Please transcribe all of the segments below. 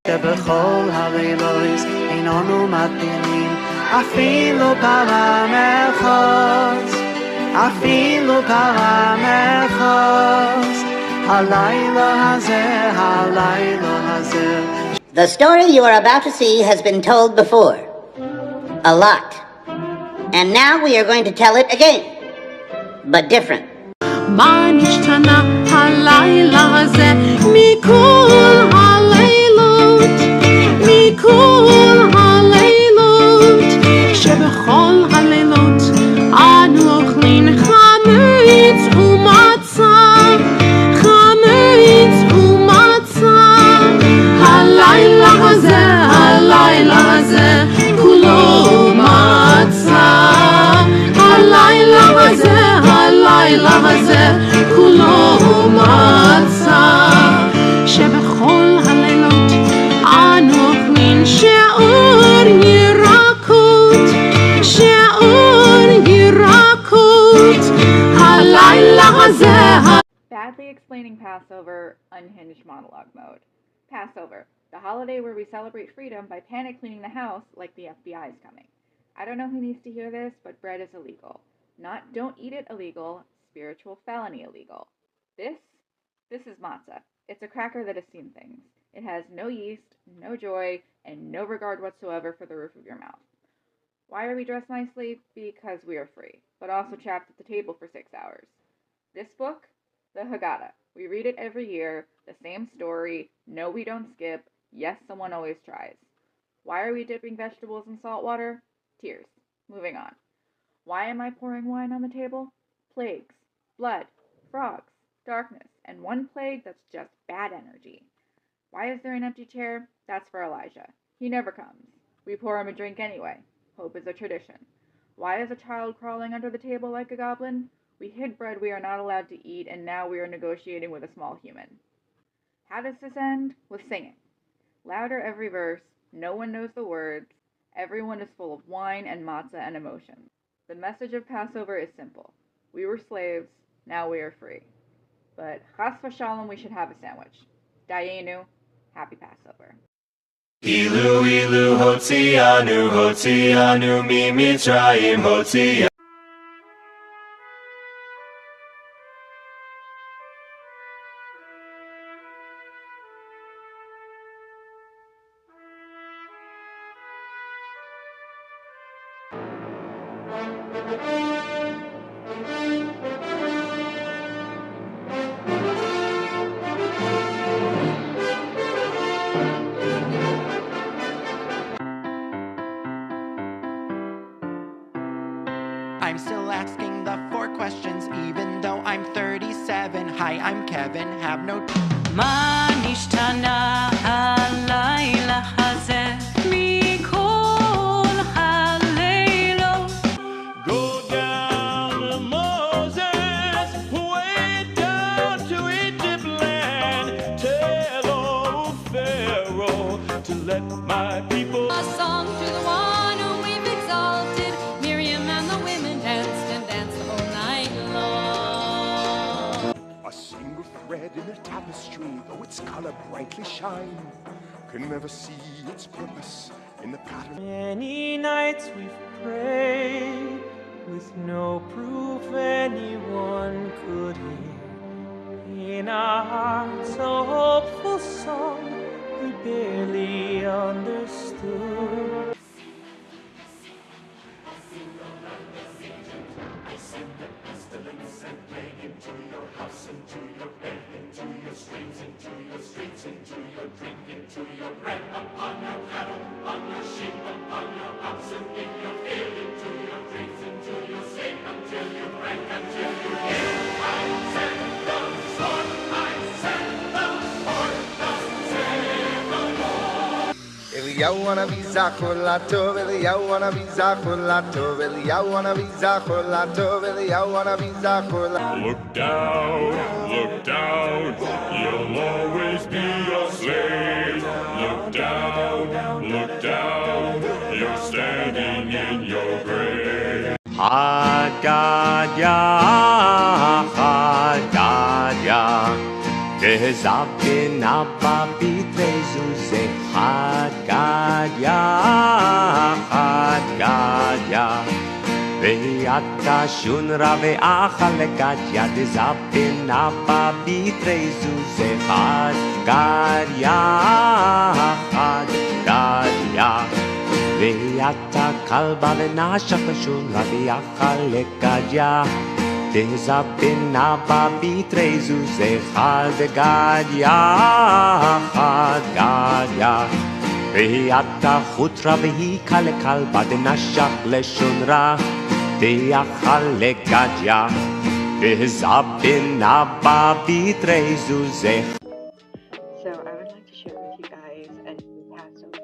שבכל הלילות אין אנו מתאימים אפילו פעם אחת אפילו פעם אחת הלילה הזה The story you are about to see has been told before. A lot. And now we are going to tell it again. But different. מה נשתנה הלילה הזה מכל הלילות שבכל הלילות אנו אוכלים חמץ ומצה הלילה הזה כולו מצה הלילה הזה כולו מצה שבכל הלילות אנו אוכלים שיעור ירקות הלילה הזה. Badly explaining Passover, unhinged monologue mode. Passover, the holiday where we celebrate freedom by panic cleaning the house like the FBI is coming. I don't know who needs to hear this, but bread is illegal. Not don't eat it illegal, spiritual felony illegal. This is matzah. It's a cracker that has seen things. It has no yeast, no joy, and no regard whatsoever for the roof of your mouth. Why are we dressed nicely? Because we are free, but also trapped at the table for 6 hours. This book, the Haggadah. We read it every year, the same story. No, we don't skip. Yes, someone always tries. Why are we dipping vegetables in salt water? Tears. Moving on. Why am I pouring wine on the table? Plagues, blood, frogs, darkness, and one plague that's just bad energy. Why is there an empty chair? That's for Elijah. He never comes. We pour him a drink anyway. Hope is a tradition. Why is a child crawling under the table like a goblin? We hid bread we are not allowed to eat, and now we are negotiating with a small human. How does this end? With singing. Louder every verse, no one knows the words, everyone is full of wine and matzah and emotions. The message of Passover is simple. We were slaves, now we are free. But chas v'shalom, we should have a sandwich. Dayenu, happy Passover. Ilu ilu hotzianu mi Mitzrayim hotzianu. I'm still asking the 4 questions even though I'm 37. Hi, I'm Kevin, have no מה נשתנה הלילה הזה מכל הלילות Go down to Moses, way down to Egypt land. Tell old Pharaoh to let my people. A song to the one whom we've exalted. Miriam and the women danced and danced all night long. A single thread in a tapestry, though its color brightly shine, can never see its purpose in the pattern. Many nights we've prayed with no proof anyone could hear. In our hearts a hopeful song we barely understood. Eliyahu wanna be zachor latov, Eliyahu wanna be zachor latov, Eliyahu wanna be zachor latov, Eliyahu wanna be zachor latov. Look down, you'll always be a slave. Look down, you're standing in your grave. Haggadah, Kezavin Abba Bitre Zuze יחד גדיה ואתה שונרה ואכל לגדיה דזפנה בביטרי זוז אחד גדיה אחד גדיה ואתה כלבה ונשך ושונרה ואכל לגדיה דזפנה בביטרי זוז אחד גדיה אחד גדיה ואתה חוטרה והיא כלבה דנשך לשונרה דאכל לגדיה דזפנה בביטרי זוזך. So I would like to share with you guys a new Passover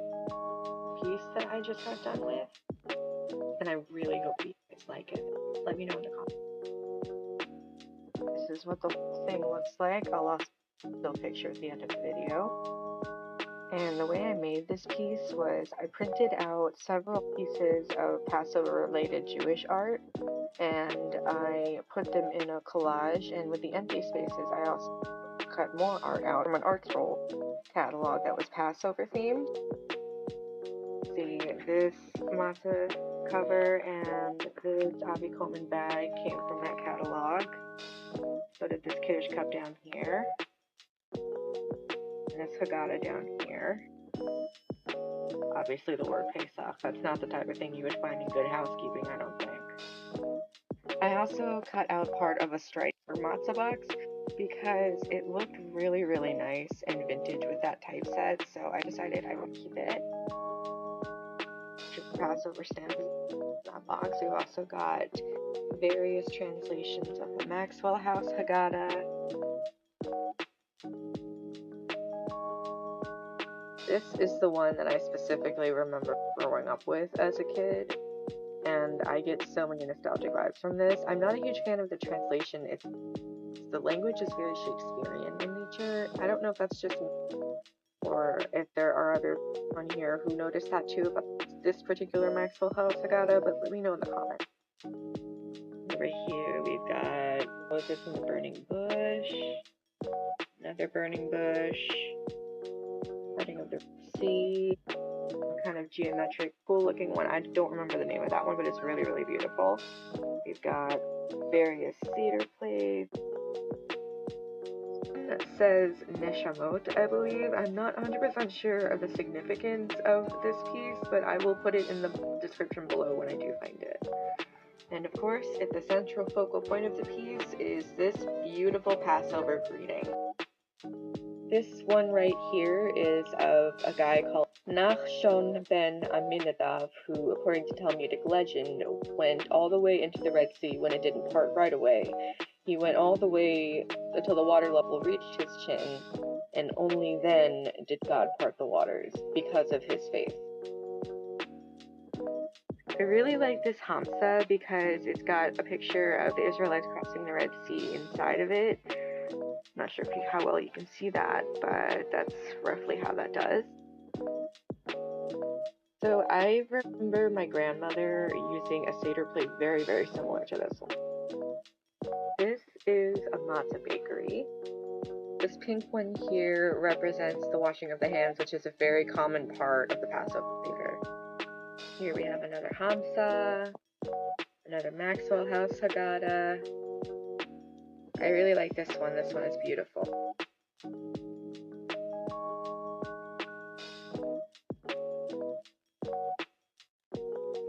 piece that I just got done with, and I really hope you guys like it. Let me know in the comments. This is what the whole thing looks like. I'll also still picture at the end of the video. And the way I made this piece was I printed out several pieces of Passover-related Jewish art, and I put them in a collage, and with the empty spaces, I also cut more art out from an art scroll catalog that was Passover themed. See, this matzah cover and this Avi Coleman bag came from that catalog. So did this Kiddush cup down here. And this Haggadah down here. Obviously the word Pesach. That's not the type of thing you would find in Good Housekeeping, I don't think. I also cut out part of a stripe for matzah box because it looked really, really nice and vintage with that typeset, so I decided I would keep it. Passover stamps in that box. We've also got various translations of the Maxwell House Haggadah. This is the one that I specifically remember growing up with as a kid, and I get so many nostalgic vibes from this. I'm not a huge fan of the translation. The language is very Shakespearean in nature. I don't know if that's just me, or if there are others on here who noticed that too about this particular Maxwell House Haggadah, but let me know in the comments. Over here we've got Moses in the burning bush, another burning bush, parting of the sea, kind of geometric, cool looking one. I don't remember the name of that one, but it's really, really beautiful. We've got various cedar plates. That says Neshamot, I believe. I'm not 100% sure of the significance of this piece, but I will put it in the description below when I do find it. And of course, at the central focal point of the piece is this beautiful Passover greeting. This one right here is of a guy called Nachshon ben Aminadav, who, according to Talmudic legend, went all the way into the Red Sea when it didn't part right away. He went all the way until the water level reached his chin, and only then did God part the waters because of his faith. I really like this Hamsa because it's got a picture of the Israelites crossing the Red Sea inside of it. Not sure how well you can see that, but that's roughly how that does. So I remember my grandmother using a Seder plate very, very similar to this one. This is a matzah bakery. This pink one here represents the washing of the hands, which is a very common part of the Passover Seder. Here we have another Hamsa, another Maxwell House Haggadah. I really like this one. This one is beautiful.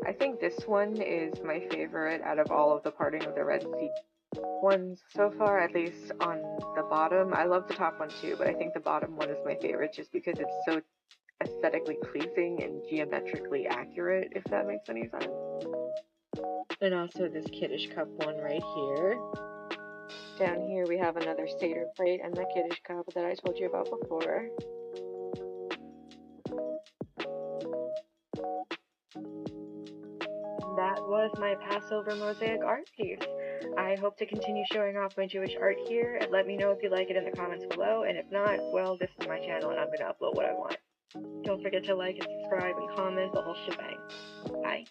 I think this one is my favorite out of all of the parting of the Red Sea ones so far, at least on the bottom. I love the top one too, but I think the bottom one is my favorite just because it's so aesthetically pleasing and geometrically accurate, if that makes any sense. And also this Kiddush cup one right here. Down here we have another Seder plate and the Kiddush cup that I told you about before. That was my Passover mosaic art piece. I hope to continue showing off my Jewish art here, and let me know if you like it in the comments below, and if not, well, this is my channel and I'm going to upload what I want. Don't forget to like and subscribe and comment, the whole shebang. Bye.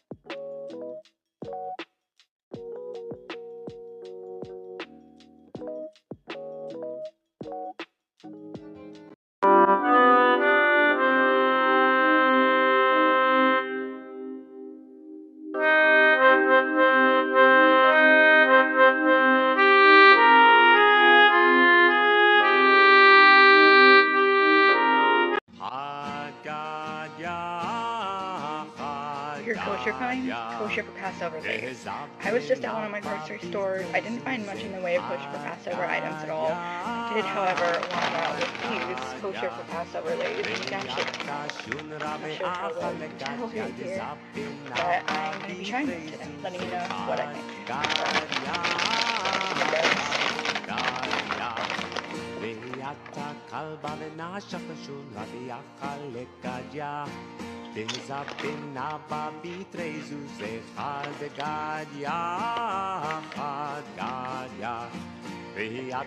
find kosher for Passover days. I was just at one of my grocery stores. I didn't find much in the way of kosher for Passover items at all. I did, however, walk out with these kosher for Passover lays. You can actually, I'm not sure how well you can tell right here, but I'm going to be trying them today, letting you know what I think.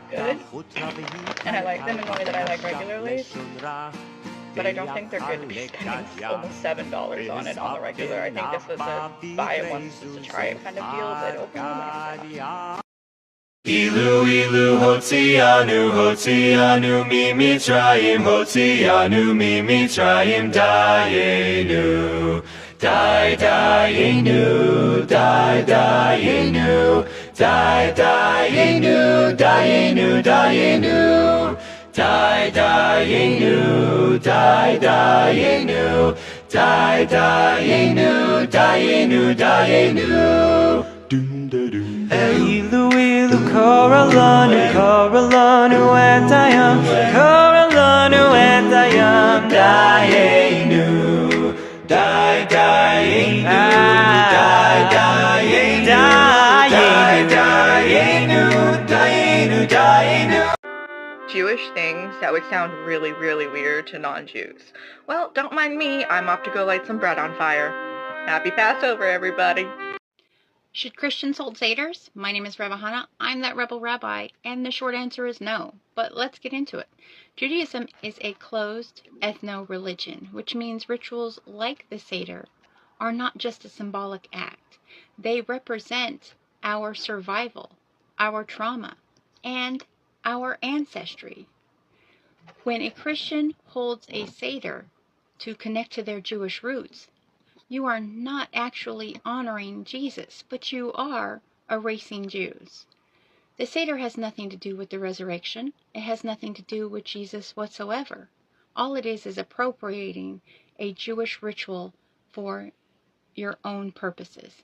Good. And I like them in the way that I like regular Lays, but I don't think they're good to be spending almost $7 on it on the regular. I think this was a buy it once just to try it kind of deal, but overall, not Ilu ilu hotzianu hotzianu mi Mitzrayim hotzianu mi Mitzrayim dayenu dayenu dayenu dayenu dayenu dayenu dayenu dayenu dayenu dayenu Ilu ilu koralanu koralanu etayam koralanu etayam dayenu dayenu dayenu Jewish things that would sound really, really weird to non-Jews. Well, don't mind me, I'm off to go light some bread on fire. Happy Passover, everybody! Should Christians hold Seders? My name is Rebbe Hannah. I'm that rebel rabbi, and the short answer is no. But let's get into it. Judaism is a closed ethno-religion, which means rituals like the Seder are not just a symbolic act. They represent our survival, our trauma, and our ancestry. When a Christian holds a Seder to connect to their Jewish roots, you are not actually honoring Jesus, but you are erasing Jews. The Seder has nothing to do with the resurrection. It has nothing to do with Jesus whatsoever. All it is appropriating a Jewish ritual for your own purposes.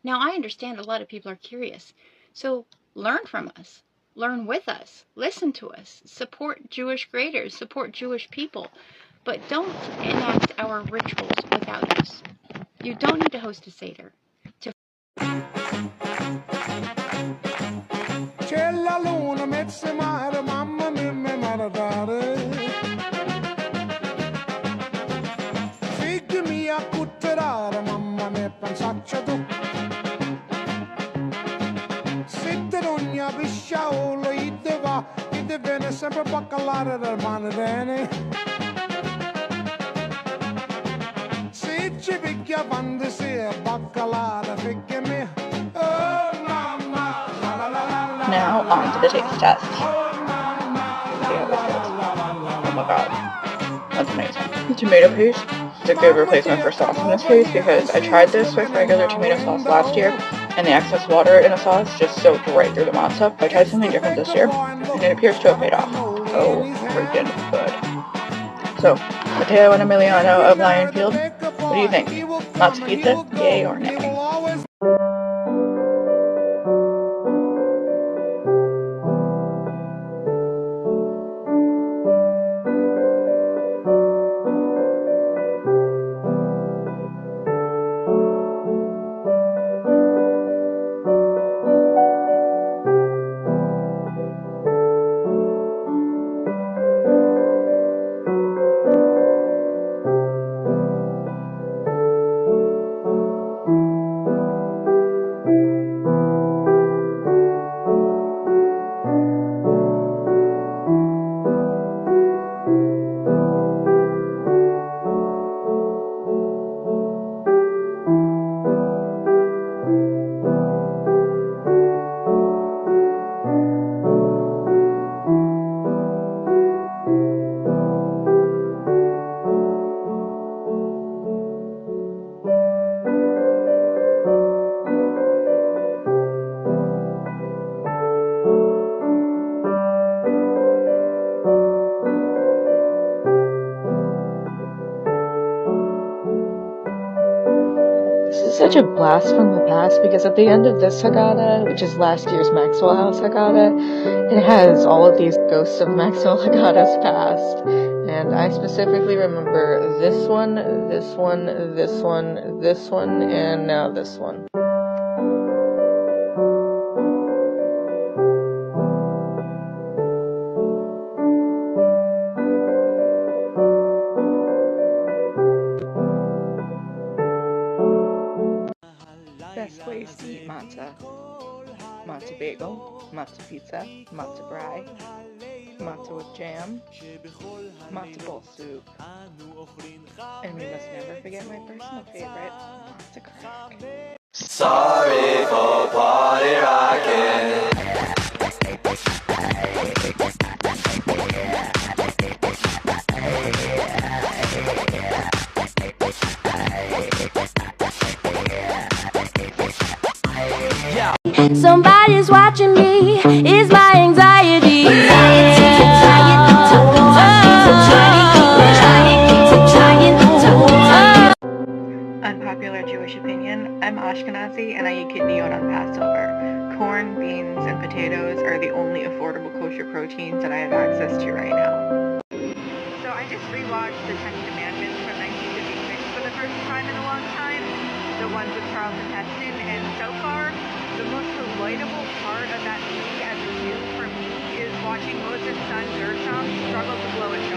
Now, I understand a lot of people are curious, so learn from us. Learn with us. Listen to us. Support Jewish creators. Support Jewish people. But don't enact our rituals without us. You don't need to host a Seder. C'è la luna, mezza mare, mamma mia, mi maradare. Figli mia, cutterare, mamma mia, pensaccia tu. Sitte d'ogna pisciaolo, ide va, ide viene sempre baccalare del mare bene. Se ci picchia fantasia, baccalare, figli mia, oh mamma, la la la la. Now, on to the taste test. See how this goes. Oh my god. That's amazing. The tomato paste is a good replacement for sauce in this case because I tried this with regular tomato sauce last year and the excess water in the sauce just soaked right through the matzah. I tried something different this year and it appears to have paid off. Oh, freaking good. So, Matteo and Emiliano of Lionfield, what do you think? Matzah pizza, yay or nay? such a blast from the past because at the end of this Haggadah, which is last year's Maxwell House Haggadah, it has all of these ghosts of Maxwell Haggadah's past. And I specifically remember this one, this one, this one, this one, and now this one. Best ways to eat matzah. Matzah bagel, matzah pizza, matzah brie, matzah with jam, matzah bowl soup, and we must never forget my personal favorite, matzah crack. Sorry for party rocking. Somebody's watching me, is my anxiety. Unpopular Jewish opinion, I'm Ashkenazi and I eat kidneyot on Passover. Corn, beans, and potatoes are the only affordable kosher proteins that I have access to right now. So I just rewatched the Ten Commandments from 1956 for the first time in a long time. The ones with Charlton Heston, and so far, the most relatable part of that movie as a Jew for me is watching Moses' son Gershom struggle to blow his